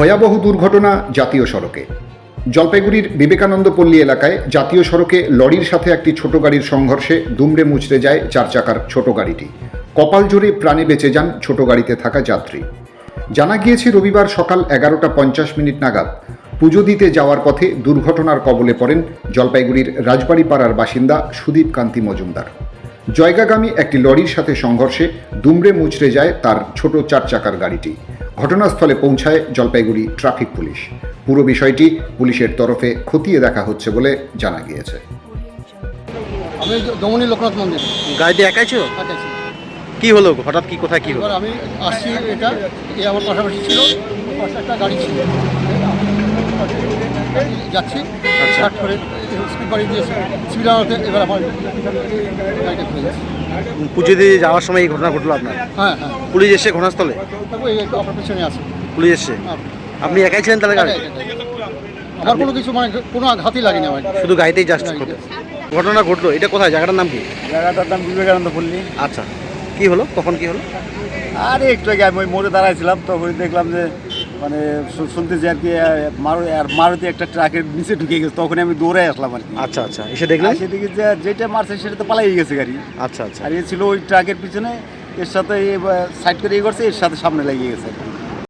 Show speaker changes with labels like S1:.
S1: ভয়াবহ দুর্ঘটনা জাতীয় সড়কে। জলপাইগুড়ির বিবেকানন্দ পল্লী এলাকায় জাতীয় সড়কে লরির সাথে একটি ছোট গাড়ির সংঘর্ষে দুমড়ে মুচড়ে যায় 4 চাকার ছোট গাড়িটি। কপাল জোরে প্রাণে বেঁচে যান ছোট গাড়িতে থাকা যাত্রী। জানা গিয়েছে রবিবার সকাল 11:50 নাগাদ পুজো দিতে যাওয়ার পথে দুর্ঘটনার কবলে পড়েন জলপাইগুড়ির রাজবাড়ি পাড়ার বাসিন্দা সুদীপ কান্তি মজুমদার। জয়গাগামী একটি লরির সাথে সংঘর্ষে দুমড়ে মুচড়ে যায় তার ছোট 4 চাকার গাড়িটি। ঘটনাস্থলে পৌঁছায় জলপাইগুড়ি ট্রাফিক পুলিশ। পুরো বিষয়টি পুলিশের তরফে খতিয়ে দেখা হচ্ছে বলে জানা গিয়েছে।
S2: আমি দমনী লোকনাথ মন্দির
S3: গাড়িতে একাই ছিল?
S2: একাই ছিল।
S3: কি হলো, হঠাৎ কি কোথায় কি হলো?
S2: এবার আমি আসছি, এ আমার পাশাপাশি ছিল, পাশে একটা গাড়ি ছিল, যাচ্ছি
S3: আচ্ছা।
S2: হঠাৎ করে স্পিড বাড়ি দিয়েছে, স্পিড আনাতে এবার আমার গাড়িটা ঘুরে গেছে।
S3: পুজো দিয়ে যাওয়ার সময় এই ঘটনা ঘটলো আপনার?
S2: হ্যাঁ হ্যাঁ,
S3: পুলিশ এসে ঘটনাস্থলে?
S2: তারপর এই আপনার পিছনে আছে।
S3: পুলিশ এসে? আপনি একাই ছিলেন তাহলে গাড়ি?
S2: আমার কোনো কিছু মানে কোনো আঘাতই লাগেনি আমার,
S3: শুধু গাড়িতেই জাস্ট ঘটনা ঘটলো। এটা কোথায়, জায়গাটার নাম কি?
S4: জায়গাটার নাম বিবেকানন্দ পল্লী।
S3: আচ্ছা, কি হলো, কখন কি হলো?
S4: আরে একটু আগে আমি ওই মোড়ে দাঁড়াইছিলাম, তখন দেখলাম যে মানে শুনতেছি আর কি মারুতি একটা ট্রাকের নিচে ঢুকে গেছে। তখন আমি দৌড়ে আসলাম আর কি।
S3: আচ্ছা আচ্ছা, এসে দেখলেন?
S4: সেদিকে যে যেটা মারছে সেটা তো পালাই গেছে গাড়ি।
S3: আচ্ছা আচ্ছা,
S4: আর এ ছিল ওই ট্রাকের পিছনে, এর সাথে সাইড করে করছে, এর সাথে সামনে লাগিয়ে গেছে।